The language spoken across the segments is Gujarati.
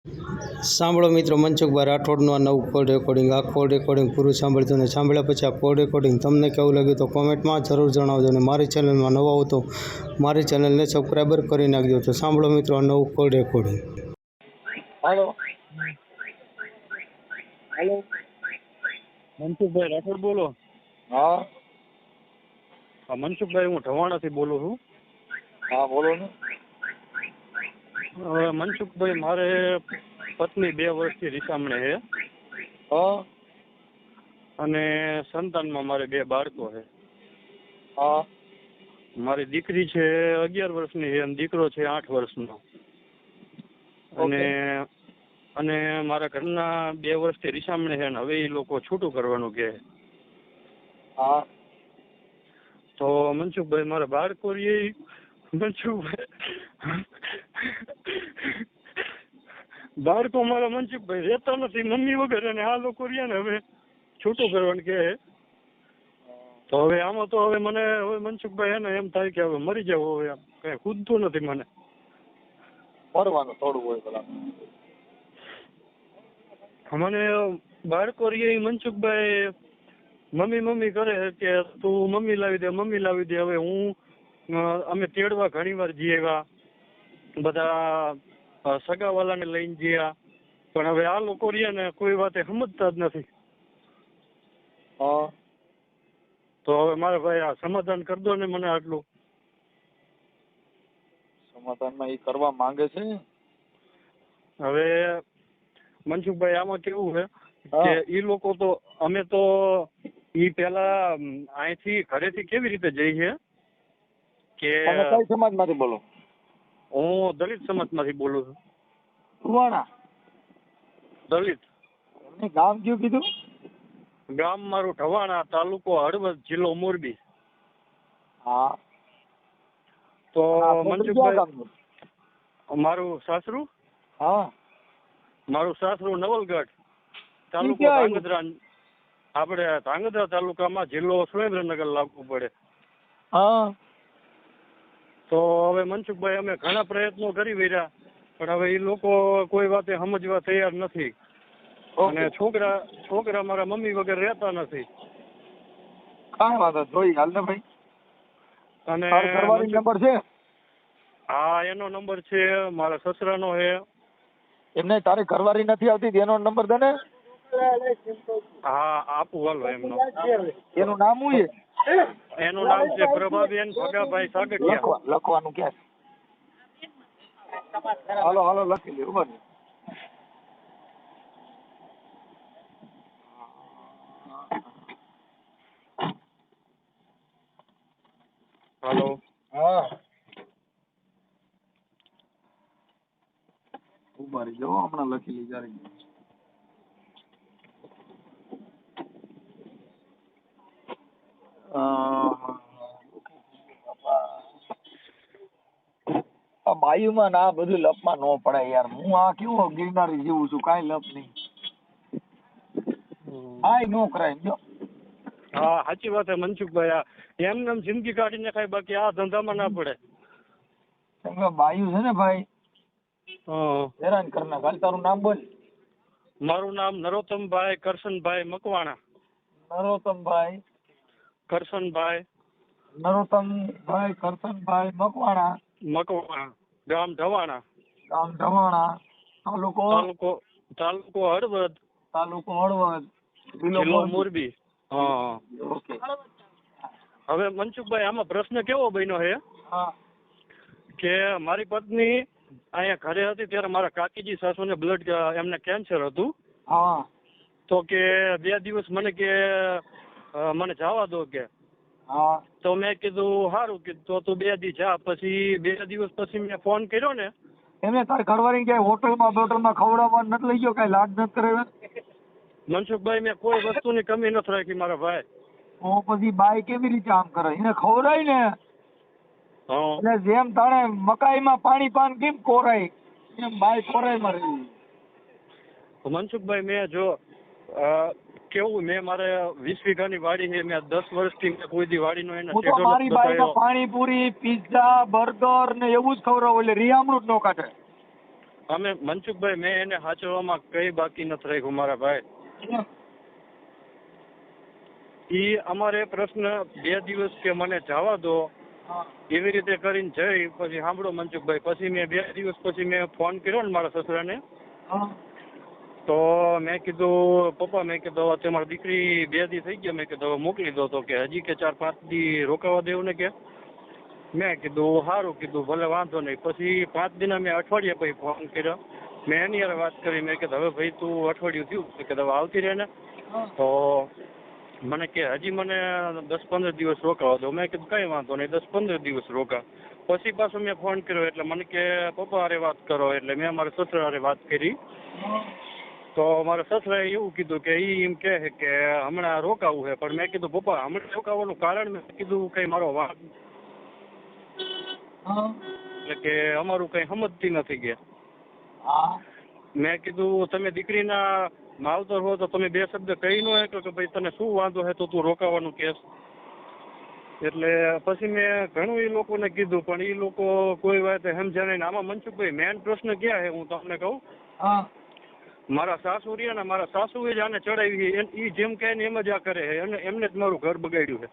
સાંભળો મિત્રો, મનસુખભાઈ રાઠોડનું આ નવું કોલ રેકોર્ડિંગ. આ કોલ રેકોર્ડિંગ પૂરું સાંભળજો અને સાંભળ્યા પછી આ કોલ રેકોર્ડિંગ તમને કેવું લાગ્યું તો કોમેન્ટમાં જરૂર જણાવજો. અને મારી ચેનલમાં નવા હો તો મારી ચેનલને સબસ્ક્રાઈબર કરી નાખજો. તો સાંભળો મિત્રો આ નવું કોલ રેકોર્ડિંગ. હાલો હાલો, મનસુખભાઈ રાઠોડ બોલો? હા હા મનસુખભાઈ, હું ઢવાણાથી બોલું છું. હા બોલો ને. હવે મનસુખભાઈ, મારે પત્ની 2 વર્ષથી રીસામણે છે હા અને સંતાનમાં મારે 2 બાળકો છે. હા મારી દીકરી છે 11 વર્ષની છે અને દીકરો છે 8 વર્ષનો. અને મારા ઘરના 2 વર્ષથી રીસામણે છે ને હવે એ લોકો છૂટું કરવાનું કહે. હા તો મનસુખભાઈ, મારા બાળકો મનસુખભાઈ બાળકો મારા મનસુખભાઈ રહેતા નથી મમ્મી વગર, અને આ લોકો રહ્યા ને હવે છૂટું કરવાનું કહે. તો હવે આમાં તો હવે મને હવે મનસુખભાઈ હે ને એમ થાય કે હવે મરી જાવ. હવે કઈ ખુદતું નથી મને. ફરવાનું થોડું હોય પેલા. મને બાળકો રહ્યા મનસુખભાઈ મમ્મી મમ્મી કરે કે તું મમ્મી લાવી દે મમ્મી લાવી દે. હવે અમે તેડવા ઘણી વાર જઈએ, બધા સગાવાલાને લઈને ગયા, પણ હવે આ લોકો રહ્યા ને કોઈ વાતે સમજતા જ નથી. હા તો હવે મારે ભાઈ આ સમાધાન કરી દો ને મને આટલું. સમાધાનમાં એ કરવા માંગે છે. હવે મનસુખભાઈ આમાં કેવું છે કે ઈ લોકો તો અમે તો ઈ પેલા અહીંથી ઘરેથી કેવી રીતે જઈએ કે તમે કઈ સમાજમાંથી બોલો? હું દલિત સમાજમાંથી બોલું છું. સુવાણા દલિત. એમને ગામ કયું કીધું? ગામ મારું ઢવાણા, તાલુકો હળવદ, જિલ્લો મોરબી. હા તો મનસુખભાઈ, ગામનું? મારું સાસરું હા મારું સાસરું નવલગઢ, તાલુકો ક્યાં ધાંગધ્રા. આપણે ધાંગધ્રા તાલુકામાં, જિલ્લો સુરેન્દ્રનગર લાગુ પડે. હા તો હવે મનસુખભાઈ અમે ઘણા પ્રયત્નો કરી વર્યા, પણ હવે એ લોકો કોઈ વાતે સમજવા તૈયાર નથી. અને છોકરા મારા મમ્મી વગર રહેતા નથી. કાંઈ વાંધો જોઈ હાલ ને ભાઈ. અને ઘરવાળી નંબર છે? હા એનો નંબર છે, મારા સસરાનો છે. એમને તારી ઘરવાળી નથી આવતી એનો નંબર દે ને. હા આપું હાલો એમનો. એનું નામ શું છે? એનું નામ છે પ્રભાબેન ભગાભાઈ સાગઠિયા. લખવાનું ક્યાં? હાલો હાલો લખી લે. ઉભા હાલો. હા ઉભા રહી જાઓ, હમણાં લખી લઈ જયારે. બાયુમાં ના બધું લપમાં ન પડાય યાર. હું આ કેવું ગિરનારી જીવું છું, કાંઈ લપ નહીં. આય નો કરાય જો. હા સાચી વાત છે મનસુખભાઈ. એમને એમ જિંદગી કાઢીને ખાય, બાકી આ ધંધામાં ના પડે. બાયુ છે ને ભાઈ, હા હેરાન કરી નાખ. હાલ તારું નામ બોલ. મારું નામ નરોત્તમભાઈ કરશનભાઈ મકવાણા. નરોત્તમભાઈ કરશનભાઈ મકવાણા. ગામ ઢવાણા. તાલુકો હળવદ, જિલ્લો મોરબી. હા ઓકે. હવે મનસુખભાઈ, આમાં પ્રશ્ન કેવો બન્યો છે કે મારી પત્ની અહીંયા ઘરે હતી ત્યારે મારા કાકીજી સાસુને બ્લડ એમને કેન્સર હતું. હા તો કે 2 દિવસ મને કે મને જવા દો કે. હા તો મેં કીધું સારું કીધું, તો તું 2 દી જા. પછી 2 દિવસ પછી મેં ફોન કર્યો ને. એમને તારી ઘરવાળી ક્યાંય હોટલમાં ખવડાવવા નથી લઈ ગયો? કઈ લાડ નથી કરાવ્યો? મનસુખભાઈ, મેં કોઈ વસ્તુની કમી નથી રાખી મારા ભાઈ. તો પછી બાઈ કેવી રીતે આમ કરે? એને ખવડાય ને. હા એટલે જેમ તાણે મકાઈમાં પાણી પાન કેમ કોરાય એમ બાઈ કોરાયમાં રહી. મનસુખભાઈ, મેં જો કેવું, મેં મારે 20 વીઘાની વાડી છે. મેં 10 વર્ષથી મેં કોઈ દી વાડીનો એને હું તો મારી બાઈને પાણીપુરી, પિઝા, બર્ગર ને એવું જ ખવડાવું, એટલે રિયામણું જ ન કાઢે. અમે મનસુખભાઈ મેં એને સાચવવામાં કઈ બાકી નથી રાખ્યું મારા ભાઈ. ઈ અમારે પ્રશ્ન 2 દિવસ કે મને જવા દો એવી રીતે કરીને જઈ પછી સાંભળો મનસુખભાઈ, પછી મેં 2 દિવસ પછી મેં ફોન કર્યો ને મારા સસરાને, તો મેં કીધું પપ્પા, મેં કીધું હવે તમારી દીકરી 2 દી થઈ ગયા, મેં કીધું હવે મોકલી દો, તો કે હજી કે 4-5 દી રોકાવા દેવું ને કે. મેં કીધું સારું, કીધું ભલે વાંધો નહીં. પછી 5 દિના મેં અઠવાડિયા પછી ફોન કર્યો, મેં એની યાર વાત કરી, મેં કીધું હવે ભાઈ તું અઠવાડિયું થયું કે હવે આવતી રહે ને, તો મને કે હજી મને 10-15 દિવસ રોકાવા દો. મેં કીધું કઈ વાંધો નહીં, 10-15 દિવસ રોકા. પછી પાછો મેં ફોન કર્યો એટલે મને કે પપ્પા હારે વાત કરો, એટલે મેં મારા સસરા હારે વાત કરી. તો મારા સસરાએ એવું કીધું કે ઈ એમ કહે છે કે હમણાં રોકાવું છે, પણ મેં કીધું પપ્પા હમણાં રોકાવાનું કારણ મેં કીધું કઈ મારો વાંક એટલે કે અમારું કઈ સમજતી નથી કે. મેં કીધું તમે દીકરીના માવતર હો તો તમે 2 શબ્દ કહી ન શકો કે ભાઈ તને શું વાંધો છે તો તું રોકાવાનું કેસ. એટલે પછી મેં ઘણું એ લોકોને કીધું, પણ એ લોકો કોઈ વાત સમજ્યા નહીં. આમાં મનસુખભાઈ મેન પ્રશ્ન ક્યાં છે હું તમને કહું, મારા સાસુ રહ્યા ને, મારા સાસુએ જ આને ચડાવી, એ જેમ કહે ને એમ જ આ કરે છે, અને એમને જ મારું ઘર બગાડ્યું છે.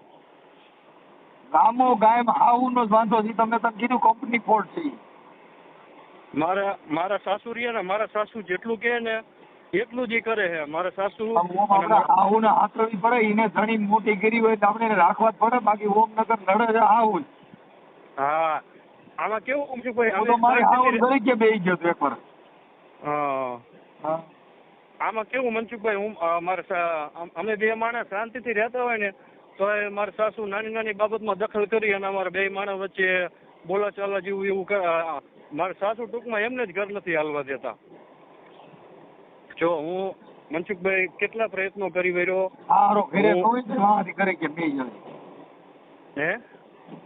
ગામો ગામ આવું નો વાંધો છે, તમે કીધું કંપની ફોલ્ટ છે. મારા સાસુ રહ્યા ને, મારા સાસુ જેટલું કહે ને એટલું જ કરે છે. મારા સાસુ આવું ને હાથવી પડે, એને ઘણી મોટી કરી હોય તો આપણે રાખવા જ પડે, બાકી ઓમ નગર લડે છે આવું. હા, આમાં કેવું મનસુખભાઈ, તો મારી આવું તરીકે બેસી ગયો તો એકવાર. આમાં કેવું મનસુખભાઈ, હું અમે 2 માણસ શાંતિથી રહેતા હોય ને તો મારા સાસુ નાની નાની બાબતમાં દખલ કરી અને અમારા 2 માણસ વચ્ચે બોલાચાલા જેવું એવું મારા સાસુ ટૂંકમાં એમને જ ઘર નથી હાલવા દેતા. જો હું મનસુખભાઈ કેટલા પ્રયત્નો કરી વર્યો, હારો ઘરે ન હોય તો વાંથી કરે કે બે જણ હે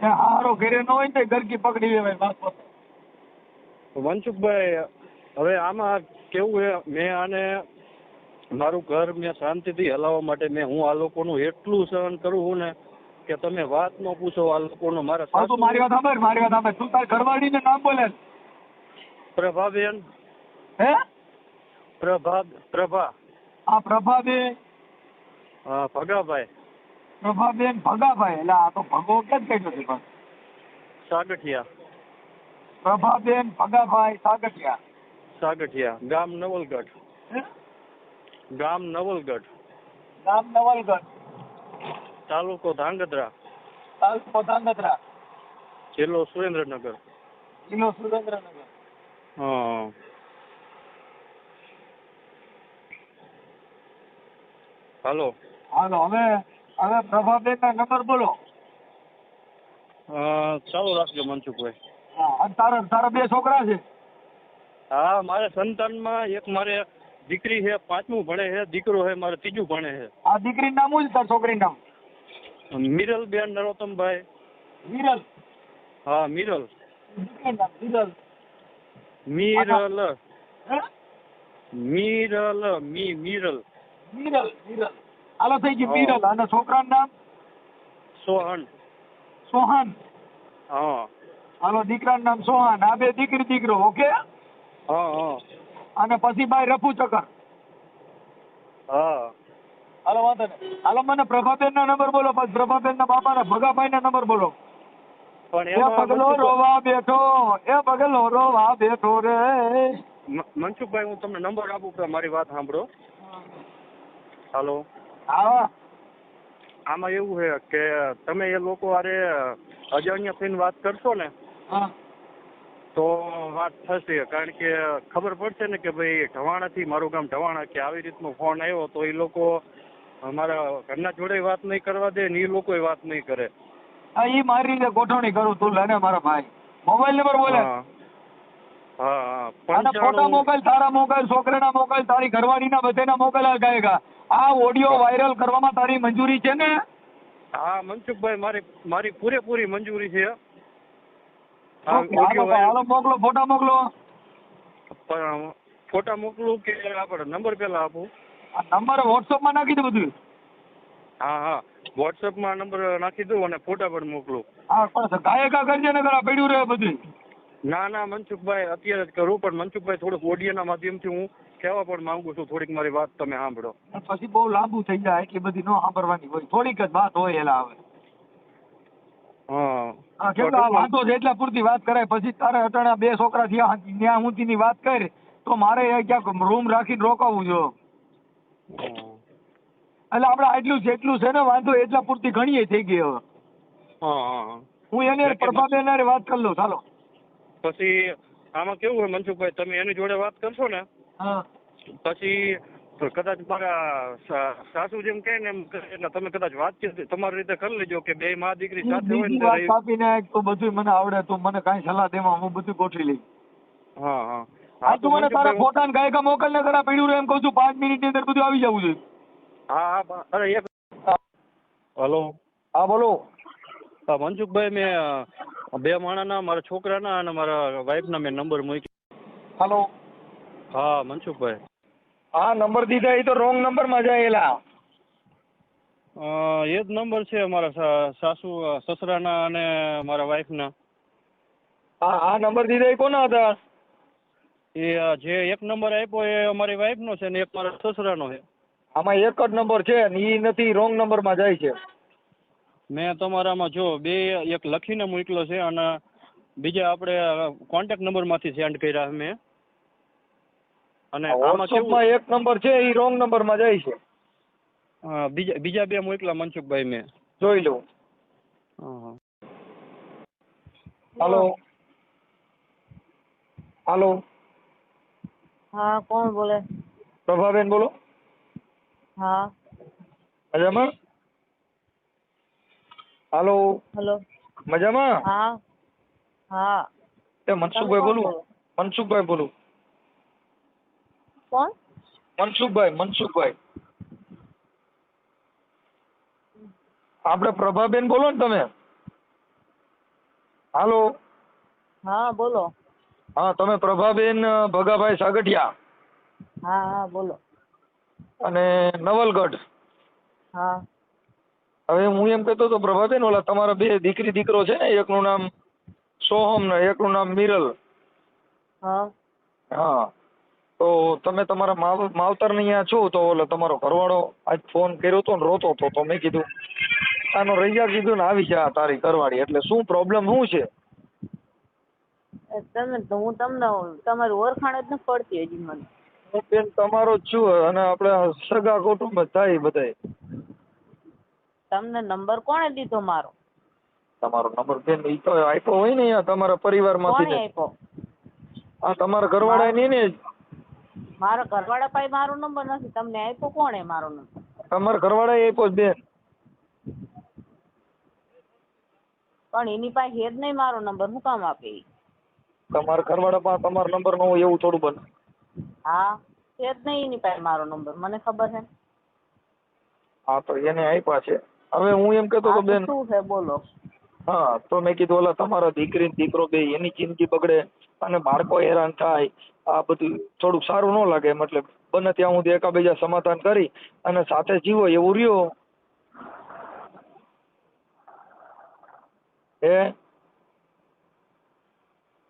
હારો ઘરે ન હોય તો ગરકી પકડી લેવાય. મનસુખભાઈ હવે આમાં કેવું છે, મેં આને મારું ઘર મેં શાંતિથી હલાવવા માટે હું આ લોકોનું એટલું સહન કરું છું ને કે તમે વાત ન પૂછો. આ લોકોનો મારા સાસુ, મારી વાત સાંભળ, તું તાર ઘરવાળી ને નામ બોલે. પ્રભાબેન. હે પ્રભા. આ પ્રભાબેન. હા, ભગાભાઈ. પ્રભાબેન ભગાભાઈ, એટલે આ તો ભગો કેમ કહેતો છે પણ સાગઠિયા. પ્રભાબેન ભગાભાઈ સાગઠિયા, ગામ નવલગઢ. ગામ નવલગઢ, તાલુકો ધાંગધ્રા, જિલ્લો સુરેન્દ્રનગર. હા. હાલો. હવે પ્રભાબેન ના નંબર બોલો. ચાલુ રાખજો મનસુખભાઈ. તારા 2 છોકરા છે? હા, મારે સંતાનમાં એક મારે દીકરી છે, 5મું ભણે છે, દીકરો છે મારે 3જું ભણે છે. આ દીકરી નામ શું છે તાર છોકરી નામ? મિરલબેન નરોત્તમભાઈ. મિરલ? હા, મિરલ. મિરલ. હાલો થઈ ગયું મિરલ. અને છોકરાનું નામ? સોહન. હા. હાલો, દીકરાનું નામ સોહન. આ 2 દીકરી દીકરો. ઓકે. હા. અને પછી ભાઈ રફુ ચકર. હા. હાલો વાંધો નહીં. હાલો મને પ્રભાબેન ના નંબર બોલો, પછી પ્રભાબેન ના બાપા ના ભગાભાઈ ના નંબર બોલો. પણ પગલો રોવા બેઠો રે. મનસુખભાઈ હું તમને નંબર આપું કે મારી વાત સાંભળો. હાલો. હા. આમાં એવું છે કે તમે એ લોકો હારે અજાણ્યા થઈને વાત કરશો ને તો વાત થશે, કારણ કે ખબર પડશે ને કે ભાઈ ઢવાણાથી, મારું ગામ ઢવાણા, કે આવી રીતનો ફોન આવ્યો તો એ લોકો અમારા ઘરના જોડે વાત નહીં કરવા દે ને એ લોકો વાત નહીં કરે. ઈ મારી રીતે ગોઠવણી કરું, તું લે ને મારા ભાઈ. મોબાઈલ નંબર બોલે. હા. અને ફોટા મોબાઈલ, તારા મોબાઈલ, છોકરાના મોબાઈલ, તારી ઘરવાળીના બધાના મોબાઈલ ગાયગા. આ ઓડિયો વાયરલ કરવામાં તારી મંજૂરી છે ને? હા મનસુખભાઈ, મારી પૂરેપૂરી મંજૂરી છે. હાલો મોકલો, ફોટા મોકલો. ફોટા મોકલું કે આપણે નંબર પેલા આપું? નંબર વોટ્સઅપ માં નાખી દે બધું. હા, વોટ્સઅપ માં નંબર નાખી દઉં અને ફોટા પણ મોકલું. હા, પણ ગાયકા કરજે ને, પડ્યું રહે બધું. ના મનસુખભાઈ અત્યારે જ કરું, પણ મનસુખભાઈ થોડુંક ઓડિયોના માધ્યમથી હું કહેવા પણ માંગુ છું, થોડીક મારી વાત તમે સાંભળો. પછી બહુ લાંબુ થઈ જાય, એટલી બધી ન સાંભળવાની હોય, થોડીક જ વાત હોય એલા હવે. હા કેટલા વાતો છે એટલા પૂરતી વાત કરાય, પછી તારે અટાણા 2 છોકરા થયા ત્યાં હુંતીની વાત કરી તો મારે ક્યાંક રૂમ રાખીને રોકાવું જો. એટલે આપણે આટલું જેટલું છે ને વાંધો એટલા પૂરતી ઘણી થઈ ગઈ હવે. હું એને પ્રભાબેન હારે વાત કરી લઉં, ચાલો. પછી આમાં કેવું હોય મનસુખભાઈ, તમે એની જોડે વાત કરશો ને હા પછી કદાચ મારા સાસુ જેમ કહે ને એમ એટલે તમે કદાચ વાતચીત તમારી રીતે કરી લેજો કે બે મા દીકરી સાથે હોય બીજી ને વાત ત્યારે. કાપી નાખ તો બધું મને આવડે, તું મને કાંઈ સલાહ દેવા હું બધું ગોઠવી લઈ. હા આ તું મને તારા મનસુખભાઈ, ફોટા ને ગાયકા મોકલ ને કરા પડ્યું રહે એમ કહું છું, 5 મિનિટની અંદર બધું આવી જવું જોઈએ. હા અરે એક હલો. હા બોલો. મનસુખભાઈ, મેં 2 માણાના, મારા છોકરાના અને મારા વાઈફના મેં નંબર મૂક્યો. હાલો. હા મનસુખભાઈ. હા નંબર દીધા એ તો રોંગ નંબર માં જાયેલા. એ જ નંબર છે મારા સાસુ સસરાના અને મારા વાઈફના. હા આ નંબર દીધા એ કોના હતા? એ જે એક નંબર આપ્યો એ અમારી વાઈફનો છે ને એક મારા સસરાનો છે. આમાં એક જ નંબર છે ને એ નથી, રોંગ નંબર માં જાય છે. મેં તમારામાં જો એક લખીને મોકલ્યો છે અને બીજા આપણે કોન્ટેક્ટ નંબરમાંથી સેન્ડ કર્યા મેં. અને આમાં કેવું, વોટ્સઅપમાં એક નંબર છે એ રોંગ નંબર માં જાય છે. બીજા 2 મોકલા મનસુખભાઈ મેં. જોઈ લઉં. હાલો. હાલો. હા કોણ બોલે? પ્રભાબેન બોલો. હા મજામાં? હાલો. હેલો. મજામાં? હા હા. એ મનસુખભાઈ બોલું. મનસુખભાઈ બોલું. કોણ? મનસુખભાઈ. આપણે પ્રભાબેન બોલો ને તમે? હાલો. હા બોલો. હા તમે પ્રભાબેન ભગાભાઈ સાગઠિયા હા બોલો. અને નવલગઢ. હા. હવે હું એમ કહેતો હતો પ્રભાબેન, ઓલા તમારા 2 દીકરી દીકરો છે ને, એકનું નામ સોહમ ને એકનું નામ મિરલ. હા. હા તો તમે તમારા માવતર ને અહીંયા છો તો ઓલો તમારો ઘરવાળો આજ ફોન કર્યો હતો ને રોતો હતો, તો મેં કીધું આનો રૈયા કીધું ને આવી જા તારી ઘરવાળી, એટલે શું પ્રોબ્લેમ શું છે? તમે તો હું તમને તમારી ઓળખાણ જ નથી પડતી હજી મને. હું બેન તમારો જ છું અને આપણે સગા કુટુંબ જ થાય બધાય. તમને નંબર કોણે દીધો મારો? તમારો નંબર બેન ઈ તો આપ્યો હોય ને અહીંયા તમારા પરિવારમાંથી કોણે ને. આપ્યો? આ તમારા ઘરવાળા નહીં ને? મારા ઘરવાળા પાસે મારો નંબર નથી. તમને આપ્યો કોણે મારો નંબર? તમારા ઘરવાળાએ આપ્યો બેન. પણ એની પાસે હેજ નહીં મારો નંબર, હું કામ આપે? તમારા ઘરવાળા પાસે તમારો નંબર ન હોય એવું થોડું બને. હા હેજ નહીં એની પાસે મારો નંબર, મને ખબર છે. હા તો એને આપ્યા છે. હવે હું એમ કહેતો તો બેન, શું છે બોલો. હા તો મેં કીધું ઓલા તમારા દીકરી દીકરો બે એની જિંદગી બગડે અને બાળકો હેરાન થાય, આ બધું થોડુંક સારું ન લાગે, મતલબ બને ત્યાં સુધી એકાબીજા સમાધાન કરી અને સાથે જીવો એવું રહ્યો.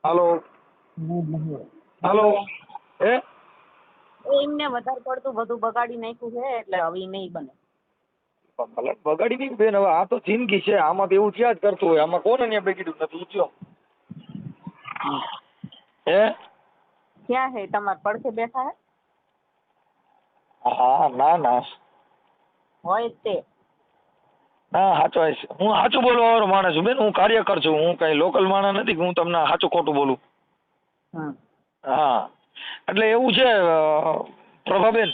હાલો. એમને વધારે પડતું બધું બગાડી નાખ્યું છે એટલે હવે નહીં બને. ભલે બગાડી નહીં બેન, હવે આ તો જિંદગી છે, આમાં તો એવું થયા જ કરતું હોય, આમાં કોને ને બેગીડું નથી ઈચ્છ્યો. ક્યાં છે તમારે પડખે બેઠા હે? હા ના હોય તે. હા સાચો છે. હું સાચું બોલવા વાળો માણસ છું બેન, હું કાર્યકર છું, હું કઈ લોકલ માણસ નથી કે હું તમને સાચું ખોટું બોલું. હા એટલે એવું છે પ્રભાબેન,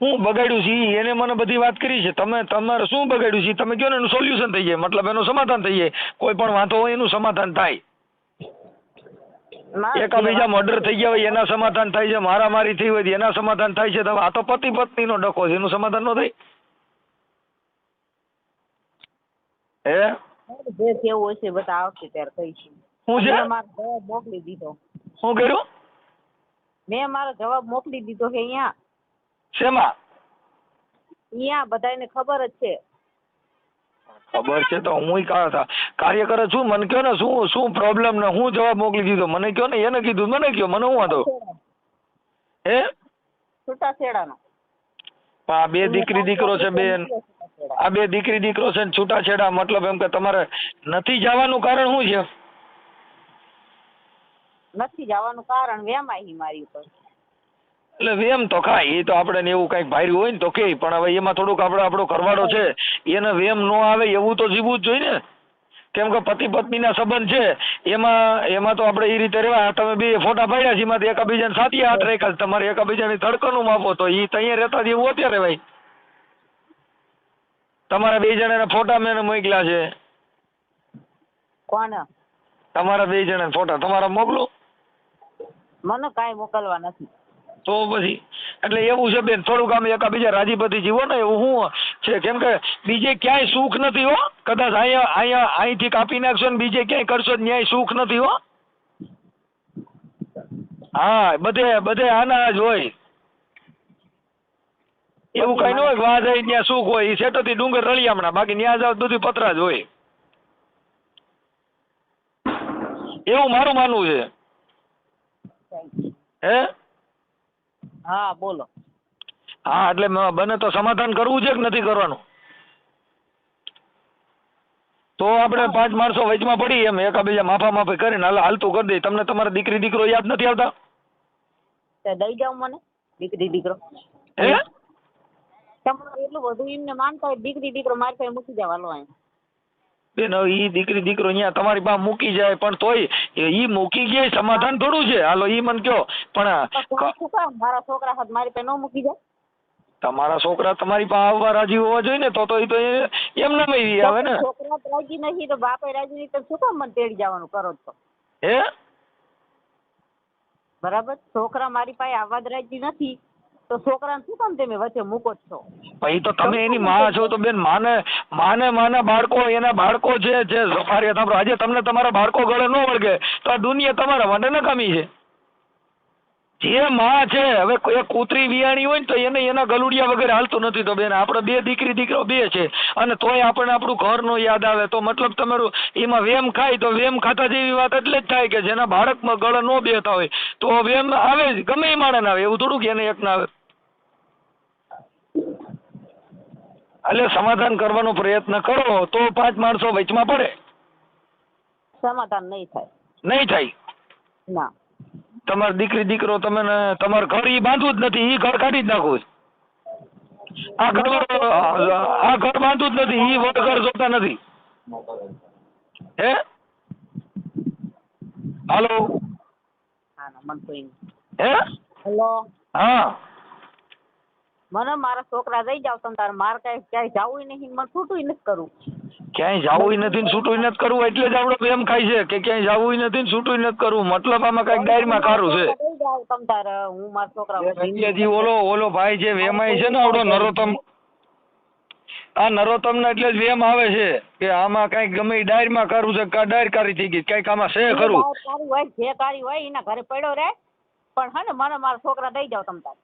હું બગાડ્યું છે એને મને બધી વાત કરી છે. તમારે શું બગાડ્યું છે તમે કહો ને, એનું સોલ્યુશન થઈ જાય, મતલબ એનું સમાધાન થઈ જાય. કોઈ પણ વાંધો હોય એનું સમાધાન થાય. એકાબીજા મર્ડર થઈ ગયા હોય એના સમાધાન થાય છે, મારામારી થઈ હોય એના સમાધાન થાય છે. આ તો પતિ પત્ની નો ડખો છે, એનું સમાધાન ન થાય? જે કેવું હશે બધા આવશે ત્યારે કહીશું. શું છે? મારો જવાબ મોકલી દીધો. શું કર્યું? મેં મારો જવાબ મોકલી દીધો છે. અહીંયા શેમાં? અહીંયા બધાને ખબર જ છે. ખબર છે તો હું કાર્યકર જ છું, મને કયો ને શું પ્રોબ્લેમ ને હું જવાબ મોકલી દીધો, મને કયો ને, એને કીધું મને કયો, મને હું વાંધો હે? છૂટાછેડાનો. પણ આ બે દીકરી દીકરો છે બેન, આ બે દીકરી દીકરો છે ને છૂટાછેડા, મતલબ એમ કે તમારે નથી જવાનું કારણ શું છે? નથી જવાનું કારણ વેમાઈ મારી ઉપર. એટલે વેમ તો ખાય, એ તો આપણે એવું કઈક ભાર્યું હોય ને તો કે, પણ હવે એમાં થોડુંક આપણો કરવાડો છે એને વેમ ન આવે એવું તો જીવવું જ જોઈએ ને. કેમ કે પતિ પત્નીના સંબંધ છે એમાં તો આપણે એ રીતે રહેવા. તમે બે ફોટા પાડ્યા છે એમાંથી એકાબીજાને સાથી હાથ રાખ્યા, તમારે એકાબીજાની ધડકનું માપો તો એ ત્યાં રહેતા જેવું અત્યારે ભાઈ. તમારા બે જણાના ફોટા મેં મોકલ્યા છે. કોને? તમારા બે જણા ફોટા તમારા મોકલો. મને કાંઈ મોકલવા નથી. તો પછી એટલે એવું છે બેન, થોડુંક આમ એકાબીજા રાજીપતિ જીવો ને એવું શું છે. કેમ કે બીજે ક્યાંય સુખ નથી હો. કદાચ અહીંથી કાપી નાખશો ને બીજે ક્યાંય કરશો ન્યાય સુખ નથી હો. હા, બધે આના જ હોય. એવું કઈ ન હોય કે વાહ જાય ત્યાં સુખ હોય. એ સેટોથી ડુંગર રળિયામણા, બાકી ત્યાં જાવ બધું પતરા જ હોય. એવું મારું માનવું છે. હે? હા બોલો. હા, એટલે બને તો સમાધાન કરવું છે કે નથી કરવાનું? તો આપણે 5 માણસો વચમાં પડી એમ એકાબીજા માફી કરીને હાલતું કરી દઈએ. તમને તમારા દીકરી દીકરો યાદ નથી આવતા? દઈ જાવ મને દીકરી દીકરો. હે? તમારે એટલું બધું એમને માનતા હોય દીકરી દીકરો મારી પાસે મૂકી જવાનો હોય બેન, ઈ દીકરી દીકરો અહીંયા તમારી પાસે મૂકી જાય પણ તોય ઈ મૂકી ગયા સમાધાન થોડું છે. હાલો ઈ મને કયો. પણ મારા છોકરા સાથે મારી પાસે ન મૂકી જાય. તમારા છોકરા તમારી પાસે આવવા રાજી હોવા જોઈએ ને. તો એ તો એમના માં આવે ને. છોકરા રાજી નથી તો બાપે રાજી નહીં તો શું કામ મને તેડી જવાનું કરો છો? હે? બરાબર. છોકરા મારી પાસે આવવા જ રાજી નથી તો છોકરાને શું કામ તમે વચ્ચે મૂકો છો? પછી તો તમે એની માં છો તો બેન, માના બાળકો, એના બાળકો છે જે સફારી હતા. આજે તમને તમારા બાળકો ગળે ન વળગે તો આ દુનિયા તમારા માટે નકામી છે. જે માં છે, હવે એક કૂતરી વિયાણી હોય ને તો એને એના ગલુડિયા વગેરે હાલતું નથી. તો બેન આપણે બે દીકરી દીકરો બે છે અને તોય આપણને આપણું ઘર નો યાદ આવે તો મતલબ તમારું એમાં વેમ ખાય તો વેમ ખાતા જેવી વાત એટલે જ થાય કે જેના બાળકમાં ગળે ન બેતા હોય તો વેમ આવે જ, ગમે એ માણસ આવે. એવું થોડું કે એને એક ના આવે. એટલે સમાધાન કરવાનો પ્રયત્ન કરો તો 5 માણસો વચમાં પડે. સમાધાન નહીં થાય. નહીં થાય ના. તમારી દીકરી દીકરો તમે તમારું ઘર ઈ બાંધવું જ નથી, ઈ ઘર કાઢી જ નાખવું. આ ઘર બાંધવું જ નથી, ઈ ઘર જોતા નથી. હે? હાલો? હે? હેલો. હા. મને મારા છોકરા દઈ જાવ તમે તારે. મારે ક્યાંય જવું નહીં, મને છૂટું નથી કરવું. ક્યાંય જવું નથી ને છૂટું નથી કરવું એટલે જ આપણે એમ ખાય છે કે ક્યાંય જવું નથી ને છૂટું નથી કરવું. મતલબ આમાં કઈક ડાયરીમાં કારું છે. દઈ જાવ તમે તારે. હું મારા એટલે છોકરા ઓલો ભાઈ જે વેમાય છે ને આવડો નરોત્તમ, આ નરોત્તમ ને એટલે જ વેમ આવે છે કે આમાં કઈક ગમે ડાયરીમાં કારું છે, ડાયર કારી થઈ ગઈ, કઈક આમાં છે ખરું. જે કારી હોય એના ઘરે પડ્યો રે. પણ હે ને મને મારા છોકરા દઈ જાવ તમે તારે.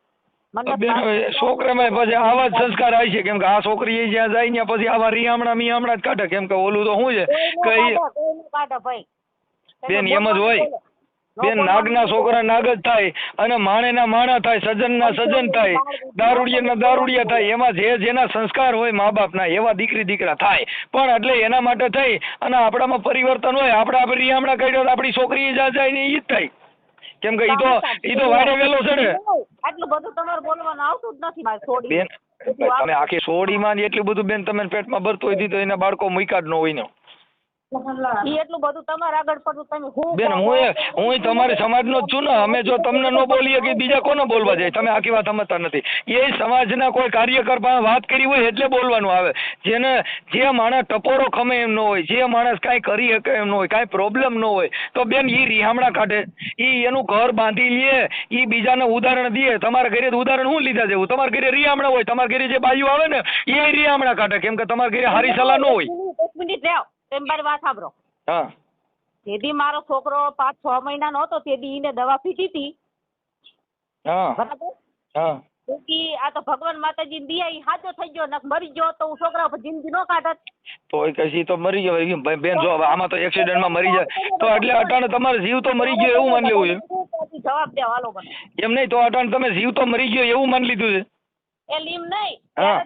છોકરામાં પછી આવા જ સંસ્કાર આવે છે. કેમ કે આ છોકરી જ્યાં જાય ત્યાં પછી આવા રિયામણા મિયામણા જ કાઢે. કેમ કે ઓલું તો શું છે કે બેન એમ જ હોય. બેન નાગના છોકરા નાગ જ થાય અને માણેના માણા થાય, સજનના સજન થાય, દારૂડિયાના દારૂડિયા થાય. એમાં જેના સંસ્કાર હોય મા બાપના એવા દીકરી દીકરા થાય. પણ એટલે એના માટે થઈ અને આપણામાં પરિવર્તન હોય. આપણે રિયામણા કાઢ્યો તો આપણી છોકરી જ્યાં જાય ને એ જ થાય. કેમ કે ઈ તો વાડે વેલો છે ને. આટલું બધું તમારે બોલવાનું આવતું જ નથી મારે છોડી. બેન તમે આખી સોડીમાં એટલું બધું બેન તમે પેટમાં ભરતો હોય તો એના બાળકો મૂક્યા જ ન હોય ને. એટલું બધું તમારે આગળ પડતું તમે બેન હું તમારી સમાજનો જ છું ને. અમે જો તમને ન બોલીએ કે બીજા કોને બોલવા જાય? તમે આખી વાત સમજતા નથી. એ સમાજના કોઈ કાર્યકર પાસે વાત કરી હોય એટલે બોલવાનું આવે. જે માણસ ટપોરો ખમે એમ ન હોય, જે માણસ કાંઈ કરી શકે એમ ન હોય, કાંઈ પ્રોબ્લેમ ન હોય તો બેન ઈ રિહામણા કાઢે, ઈ એનું ઘર બાંધી લે, ઈ બીજાને ઉદાહરણ દે. તમારા ઘરે ઉદાહરણ શું લીધા જેવું? તમારા ઘરે રિહામણા હોય, તમારા ઘરે જે બાજુ આવે ને એ રિહામણા કાઢે. કેમ કે તમારા ઘરે હારી સલાહ ન હોય. 1 મિનિટ રહ્યો. તેમ મારી વાત સાંભળો. હા. તેથી મારો છોકરો 5-6 મહિનાનો હતો તેથી એને દવા પીધી હતી. હા. બરાબર. હા. ઈ આ તો ભગવાન માતાજી દિયા ઈ હાજો થઈ ગયો, નક મરી ગયો તો હું છોકરા ઉપર જિંદગી નો કાઢત. તોય કશી તો મરી ગયો બેન. જો હવે આમાં તો એક્સિડન્ટમાં મરી જાય તો એટલે અટાણે તમારે જીવ તો મરી ગયો એવું માની લેવું છે. જવાબ દે હાલો મને. એમ નહીં તો અટાણે તમે જીવ તો મરી ગયો એવું માની લીધું છે. એ લીમ નહીં ત્યારે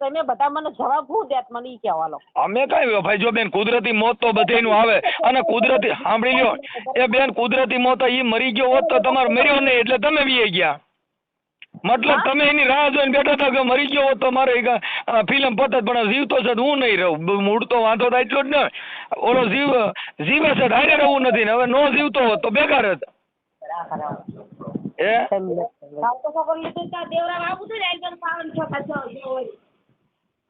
તમે બધા મને જવાબ શું દેત મને ઈ કહેવા હાલો. અમે કઈ ભાઈ જો બેન કુદરતી મોત તો બધેનું આવે અને કુદરતી સાંભળી લ્યો એ બેન કુદરતી મોત ઈ મરી ગયો હોત તો તમારે મર્યો નહીં એટલે તમે વી ગયા. મતલબ તમે એની રાહ જોઈને બેઠા હતા કે મરી ગયો હોત તો મારે ફિલ્મ પતત પણ જીવ તો છે હું નહીં રહું. મૂળ તો વાંધો થાય એટલો જ ને. ઓલો જીવે છે હારે રહેવું નથી ને હવે નો જીવતો હોત તો બેકાર જ.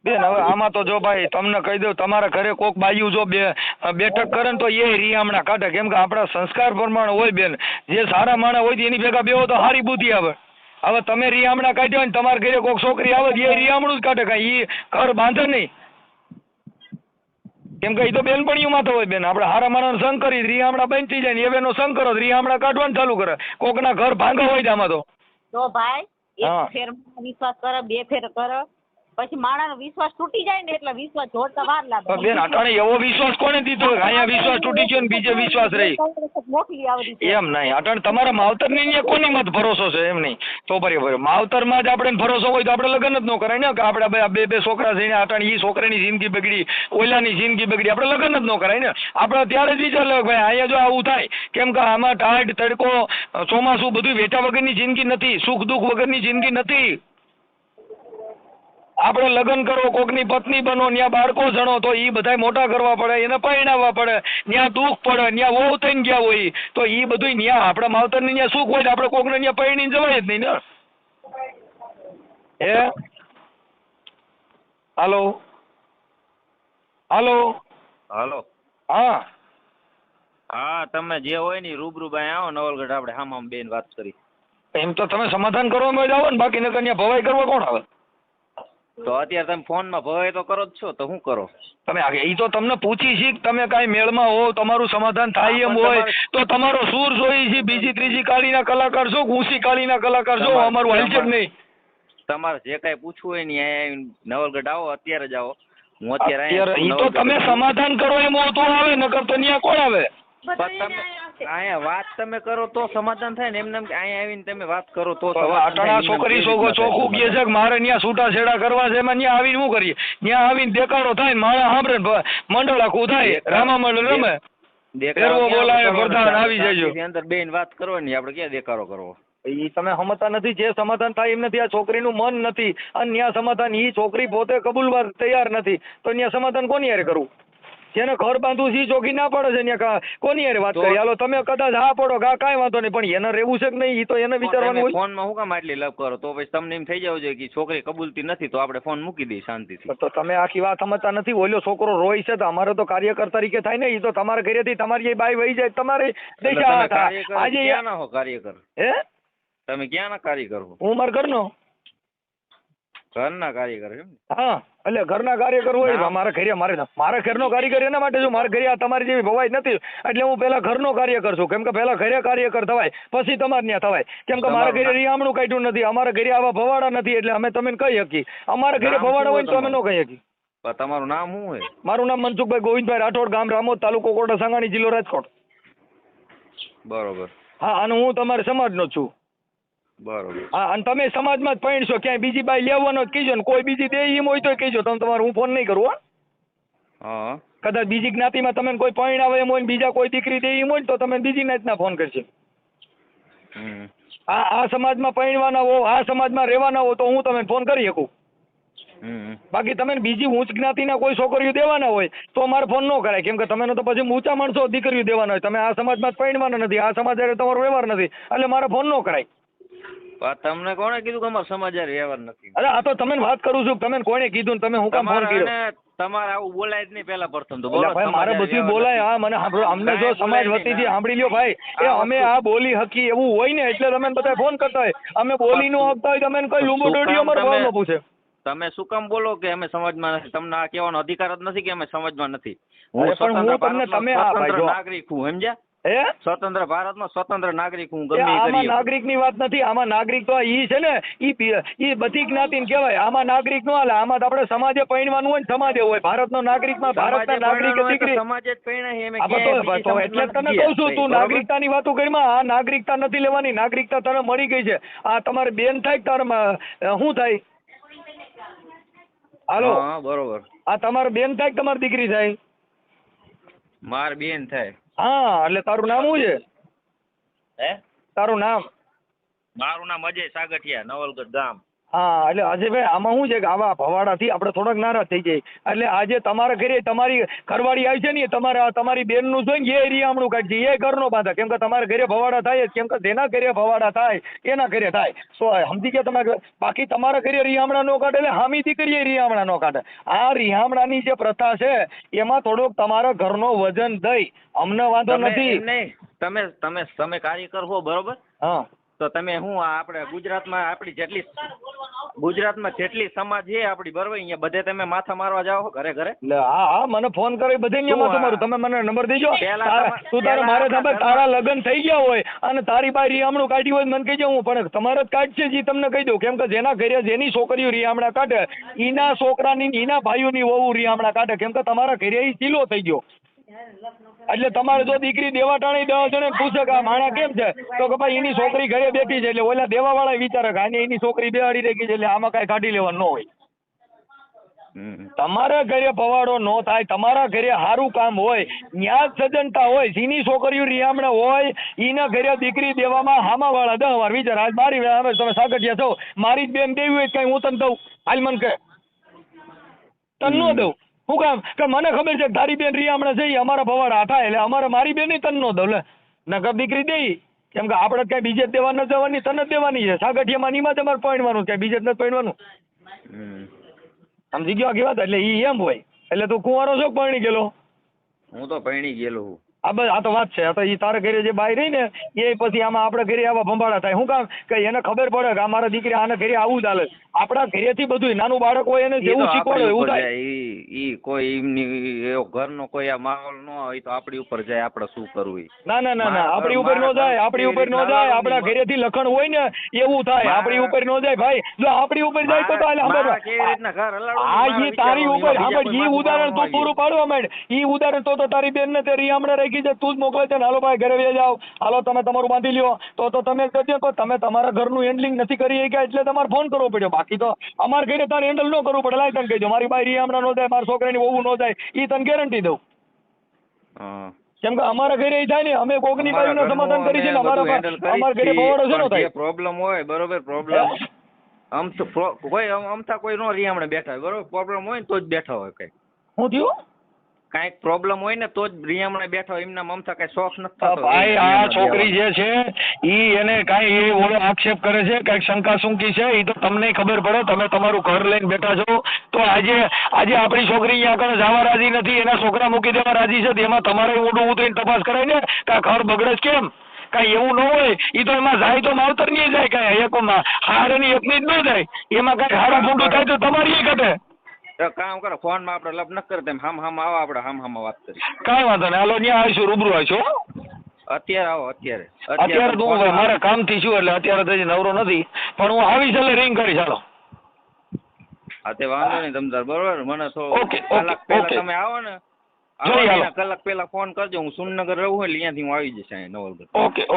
બેન હવે આમાં તો જો ભાઈ તમને કહી દઉં તમારા ઘરે કોક બાયું જો બેઠક કરે ને તો એ રિયામણા કાઢે. કેમ કે આપણા સંસ્કાર પ્રમાણે હોય બેન, જે સારા માણસ હોય એની ભેગા બેહો તો સારી બુદ્ધિ આવે. હવે તમે રિયામણા કાઢ્યો ને તમારા ઘરે કોક છોકરી આવે એ રિયામણું જ કાઢે, કઈ એ ઘર બાંધે નહીં. કેમ કે એ તો બેનપણીઓમાં તો હોય બેન. આપણે હારા માણસ સંગ કરી રિયામણા બંધ થઈ જાય ને એવેનો સંગ કરો રિયામણા કાઢવાનું ચાલુ કરે. કોકના ઘર ભાંગા હોય આમાં તો ભાઈ એક ફેર વિશ્વાસ કરે, બે ફેર કરે, પછી માણસનો વિશ્વાસ તૂટી જાય ને એટલે વિશ્વાસ જોડતા વાર લાગે. બેન અટાણે એવો વિશ્વાસ કોને દીધો અહીંયા વિશ્વાસ તૂટી ગયો ને બીજે વિશ્વાસ રહી મોકલી આવડી એમ નહીં. અટાણે તમારા માવતર ની કોની મત ભરોસો છે એમ નહીં તો બરાબર માવતર માં જ આપણે ભરોસો હોય તો આપણે લગ્ન જ ન કરાય ને કે આપણે બે છોકરા થઈને અટાણે ઈ છોકરાની જિંદગી બગડી ઓલાની જિંદગી બગડી આપણે લગ્ન જ ન કરાય ને. આપણે ત્યારે જ વિચાર લે ભાઈ અહીંયા જો આવું થાય કેમ કે આમાં ટાઢ તડકો ચોમાસું બધું વેઠા વગરની જિંદગી નથી, સુખ દુઃખ વગરની જિંદગી નથી. આપણે લગ્ન કરો કોકની પત્ની બનો ત્યાં બાળકો જણો તો એ બધા મોટા કરવા પડે, એને પરણાવવા પડે, ત્યાં દુઃખ પડે, ત્યાં વહુ થઈને ગયા હોય તો એ બધું ત્યાં આપણા માવતરની ત્યાં સુખ હોય આપણે કોકને ત્યાં પરણીને જવાય જ નહીં ને. હે હાલો હાલો હાલો હા હા તમે જે હોય ને રૂબરૂ બાય આવો નવલગઢ આપણે હામાં બેન વાત કરી. એમ તો તમે સમાધાન કરવામાં જ આવો ને, બાકી નકર ત્યાં ભવાઈ કરવા કોણ આવે? તો અત્યારે તમે ફોનમાં ભવાઈ તો કરો જ છો તો શું કરો તમે એ તો તમને પૂછી છે તમે કાંઈ મેળમાં હો તમારું સમાધાન થાય એમ હોય તો તમારો સૂર જોઈ છે બીજી ત્રીજી કાળીના કલાકાર છો ઊંચી કાળીના કલાકાર છો અમારું હાલશે જ નહીં. તમારે જે કાંઈ પૂછવું હોય ને અહીંયા નવલગઢ આવો અત્યારે જ આવો. હું અત્યારે એ તો તમે સમાધાન કરો એમ તો આવે નકર તો ત્યાં કોણ આવે? અહીંયા વાત તમે કરો તો સમાધાન થાય ને એમને અહીંયા આવીને તમે વાત કરો તો અટાણા છોકરી ચોખ્ખું કહે છે કે મારે ત્યાં છૂટા છેડા કરવા છે એમાં ત્યાં આવીને શું કરીએ? ત્યાં આવીને દેખાડો થાય ને મારા સાંભળે મંડળ આખું થાય રામા મંડળ રમે દેખાડો બોલાય પ્રધાન આવી જજો અંદર બેન વાત કરવાની આપણે ક્યાં દેખાડો કરવો? એ તમે સમજતા નથી. જે સમાધાન થાય એમ નથી. આ છોકરીનું મન નથી અને ત્યાં સમાધાન એ છોકરી પોતે કબૂલવા તૈયાર નથી તો ત્યાં સમાધાન કોની હારે કરવું? જેને ઘર બાંધવું છે ચોખી ના પડે છે ત્યાં કોની હારે વાત કરી? હાલો તમે કદાચ હા પડો કાંઈ વાંધો નહીં પણ એને રહેવું છે કે નહીં એ તો એને વિચારવાનું હોય. ફોનમાં હું કામ આટલી લપ કરો તો પછી તમને એમ થઈ જવું જોઈએ કે છોકરી કબૂલતી નથી તો આપણે ફોન મૂકી દઈએ શાંતિથી. તો તમે આખી વાત સમજતા નથી. ઓલો છોકરો રોય છે તો અમારે તો કાર્યકર તરીકે થાય ને. એ તો તમારા ઘરેથી તમારી બાઈ વહી જાય તમારે આજે ક્યાં ના હો કાર્યકર? હે તમે ક્યાં ના કાર્યકર હો? હું મારા ઘરનો ઘરના કાર્યકર એમ? હા એટલે ઘરના કાર્યકર હોય મારા ઘરે મારા ઘરનો કાર્યકર એના માટે છું. મારા ઘરે તમારી જેવી ભવાઈ નથી એટલે હું પેલા ઘરનો કાર્યકર છું. કેમ કે પેલા ઘરે કાર્યકર થવાય પછી તમારે ત્યાં થવાય. કેમ કે મારા ઘરે રિયામણું કાઢ્યું નથી, અમારા ઘરે આવા ભવાડા નથી એટલે અમે તમને કહી શકીએ. અમારા ઘરે ભવાડા હોય તો અમે ન કહી શકીએ. તમારું નામ શું હોય? મારું નામ મનસુખભાઈ ગોવિંદભાઈ રાઠોડ, ગામ રામોદ, તાલુકો કોટા સાંગાણી, જિલ્લો રાજકોટ. બરોબર. હા અને હું તમારા સમાજનો છું. બરોબર. હા અને તમે સમાજમાં જ પૈણશો ક્યાંય બીજી બાઈ લેવાનો જ કહીજો ને કોઈ બીજી દે એમ હોય તો કહીજો. તમે તમારે હું ફોન નહીં કરું. હા કદાચ બીજી જ્ઞાતિમાં તમે કોઈ પૈણાવે એમ હોય ને બીજા કોઈ દીકરી દે એમ હોય ને તો તમે બીજી જ્ઞાતિના ફોન કરશે. આ સમાજમાં પૈણવાના હો, આ સમાજમાં રહેવાના હો તો હું તમે ફોન કરી શકું. બાકી તમે બીજી ઊંચ જ્ઞાતિના કોઈ છોકરીઓ દેવાના હોય તો મારે ફોન ન કરાય. કેમ કે તમે તો પછી ઊંચા માણસો દીકરીઓ દેવાના હોય. તમે આ સમાજમાં જ પૈણવાના નથી, આ સમાજ તમારો વ્યવહાર નથી એટલે મારે ફોન ન કરાય. તમને કોણે કીધું કે અમારો સમાજ વ્યવહાર નથી? અરે આ તો તમે વાત કરું છું. તમે કોણે કીધું તમે હું કામ ફોન કર્યો? તમારે આવું બોલાય જ નહીં પેલા પ્રથમ તો ભાઈ મારે બધું બોલાય. હા મને અમને જો સમાજ વતીથી સાંભળી લ્યો ભાઈ એ અમે આ બોલી હકી એવું હોય ને એટલે તમે બધા ફોન કરતા હોય. અમે બોલી નું આપતા હોય તમે કઈ લુંબો ડોડીઓ અમારે ફોન ન પૂછે. તમે શું કામ બોલો કે અમે સમાજમાં નથી? તમને આ કહેવાનો અધિકાર જ નથી કે અમે સમાજમાં નથી. પણ હું તમને તમે આ ભાઈ જો નાગરિક હું સમજ્યા હે સ્વતંત્ર ભારતનો સ્વતંત્ર નાગરિક હું ગમે એ આમાં કરી શકું. નાગરિકની વાત નથી. આમાં નાગરિક તો ઈ છે ને ઈ બધી જ્ઞાતિને કહેવાય. આમાં નાગરિક નો હાલે. આમાં તો આપણે સમાજે પૈણવાનું હોય ને સમાજે હોય. ભારતનો નાગરિકમાં ભારતના નાગરિક દીકરી સમાજે જ પૈણા અમે આ તો એટલે જ તને કહું છું તું નાગરિકતાની વાતો કરીમાં આ નાગરિકતા નથી લેવાની. નાગરિકતા તને મળી ગઈ છે. આ તમારે બેન થાય કે તારે શું થાય? હાલો હા બરોબર. આ તમારે બેન થાય કે તમારી દીકરી થાય? માર બેન થાય. હા એટલે તારું નામ શું છે? હે તારું નામ? મારું નામ અજય સાગઠિયા, નવલગઢ ગામ. હા એટલે અજયભાઈ આમાં શું છે કે આવા ભવાડાથી આપણે થોડાક નારાજ થઈ જાય. એટલે આજે તમારા ઘરે તમારી ઘરવાળી આવી છે ને તમારી બેનનું જોઈને એ રિયામણું કાઢશે. એ ઘરનો બાંધા. કેમ કે તમારા ઘરે ભવાડા થાય જ. કેમ કે જેના ઘરે ભવાડા થાય એના ઘરે થાય. સમજી ગયા તમારે? બાકી તમારા ઘરે રિયામણા નો કાઢે એટલે હામી દીકરીએ રિયામણા નો કાઢે. આ રિયામણાની જે પ્રથા છે એમાં થોડોક તમારા ઘરનો વજન દઈ અમને વાંધો નથી. તમે કાર્યકર હો બરોબર. હા તો તમે હું આપણે ગુજરાતમાં જેટલી સમાજ છે આપણી બરોબર અહીંયા બધે તમે માથા મારવા જાઓ ઘરે ઘરે. હા મને ફોન કરી બધે માથું મારું. તમે મને નંબર દેજો. તું તારે મારે સાંભળ તારા લગ્ન થઈ ગયા હોય અને તારી પાસે રિયામણું કાઢ્યું હોય મને કહી જાઉં. પણ તમારે જ કાઢશે જે તમને કહી દઉં. કેમ કે જેના ઘરે જેની છોકરીઓ રિયામણા કાઢે એના છોકરાની એના ભાઈઓની વહુ રિયામણા કાઢે. કેમ કે તમારા ઘરે એ ચીલો થઈ ગયો. એટલે તમારે જો દીકરી દેવા ટાણી 10 જણે પૂછે કે આ માણા કેમ છે તો કે ભાઈ એની છોકરી ઘરે બેઠી છે. એટલે ઓલા દેવા વાળા વિચારે કે આને એની છોકરી બેહાડી રાખી છે એટલે આમાં કઈ કાઢી લેવાનું ન હોય. તમારા ઘરે ભવાડો ન થાય. તમારા ઘરે સારું કામ હોય ન્યા સજ્જનતા હોય જેની છોકરીઓ રિયામણા હોય એના ઘરે દીકરી દેવામાં હામા વાળા 10 વાર વિચાર. આજ મારી હવે તમે સાગઠિયા છો મારી જ બેન દેવી હોય કઈ હું તને દઉં હાલ મન કે તને ન દઉં. શું કામ કે મને ખબર છે કે તારી બેન રિયામણા છે અમારા ભવાડા થાય એટલે અમારે મારી બેન તને ન દઉં લે નકર દીકરી દઈ. કેમ કે આપણે કઈ બીજે દેવા ન જવાની તને જ દેવાની છે. સાગઠિયામાં નીમાં તમારે પરણવાનું કઈ બીજે જ નથી પરણવાનું. સમજી ગયો આખી વાત? એટલે ઈ એમ હોય. એટલે તું કુંવારો છો પરણી ગયેલો? હું તો પરણી ગયેલો હું. આ બસ આ તો વાત છે. આ તો ઈ તારા ઘરે જે બાઈ રહી ને એ પછી આમાં આપણે ઘરે આવા ભંભાળા થાય. શું કામ કે એને ખબર પડે કે અમારા દીકરી આના ઘરે આવું ચાલે. આપણા ઘરેથી બધું નાનું બાળક હોય એને જેવું શીખવાડે એવું થાય. ઈ કોઈ એમની એવો ઘરનો કોઈ આ માહોલ ન હોય તો આપણી ઉપર જાય. આપણે શું કરવું? ના આપણી ઉપર નો જાય. આપણી ઉપર નો જાય. આપણા ઘરેથી લખણ હોય ને એવું થાય. આપણી ઉપર નો જાય ભાઈ. જો આપણી ઉપર જાય તો હા ઈ તારી ઉપર સાંભળ ઈ ઉદાહરણ તું પૂરું પાડવા માંડ. ઈ ઉદાહરણ તો તારી બેન ને તે રિયામણે રાખી છે તું જ મોકલે છે ને હાલો ભાઈ ઘરે વહી જાઓ હાલો તમે તમારું બાંધી લ્યો તો તમે કરજો. તો તમે તમારા ઘરનું હેન્ડલિંગ નથી કરી શક્યા એટલે તમારે ફોન કરવો પડ્યો. બાકી તો અમારા ઘરે તારે હેન્ડલ ન કરવું પડે. લાય તને કહેજો મારી બાઈ રિયામણા નો જાય મારા છોકરાની વહુ નો જાય ઈ તને ગેરંટી દઉં. કેમ કે અમારા ઘરે થાય ને અમે કોકની બાઈનું સમાધાન કરી છે ને અમારા ઘરે ભવાડો છે ને થાય પ્રોબ્લેમ હોય બરોબર. પ્રોબ્લેમ આમ તો કોઈ અમથા કોઈ નો રિયામણે બેઠા હોય બરોબર. પ્રોબ્લેમ હોય ને તો જ બેઠા હોય. કઈ શું થયું? કઈક પ્રોબ્લેમ હોય ને તો જ રિયામણે બેઠા હોય. એમના મમતા કઈ શોખ નથી થતો. ભાઈ આ છોકરી જે છે ઈ એને કઈ એ ઓલો આક્ષેપ કરે છે કઈક શંકા શુંકી છે ઈ તો તમને ખબર પડે. તમે તમારું ઘર લઈને બેઠા છો તો આજે આપણી છોકરી અહીંયા આગળ જવા રાજી નથી. એના છોકરા મૂકી દેવા રાજી છે. એમાં તમારે ઊંડું ઉતરીને તપાસ કરાય ને કે ઘર બગડે જ કેમ? કઈ એવું ન હોય. ઈ તો એમાં જાય તો માવતર ની જાય કઈ એકમાં હારની એકની જ ન જાય. એમાં કઈ હારું ફૂંડું થાય તો તમારી ઘટે. કામ કરો ફોન માં આપણે લપ ન કરતા હામ આવો આપણે હામ વાત કરી. કાંઈ વાંધો નહીં. હાલો ત્યાં આવીશું રૂબરૂ આવીશું. અત્યારે આવો અત્યારે તો હું મારા કામથી છું એટલે અત્યારે તો નવરો નથી પણ હું આવીશ એટલે રિંગ કરીશ. હાલો હા તે વાંધો નહીં તમતાર બરોબર. મને તો કલાક પહેલા તમે આવો ને કલાક પહેલા ફોન કરજો. હું સુરનગર રહું એટલે અહીંયાથી હું આવી જઈશ નવલગઢ. ઓકે.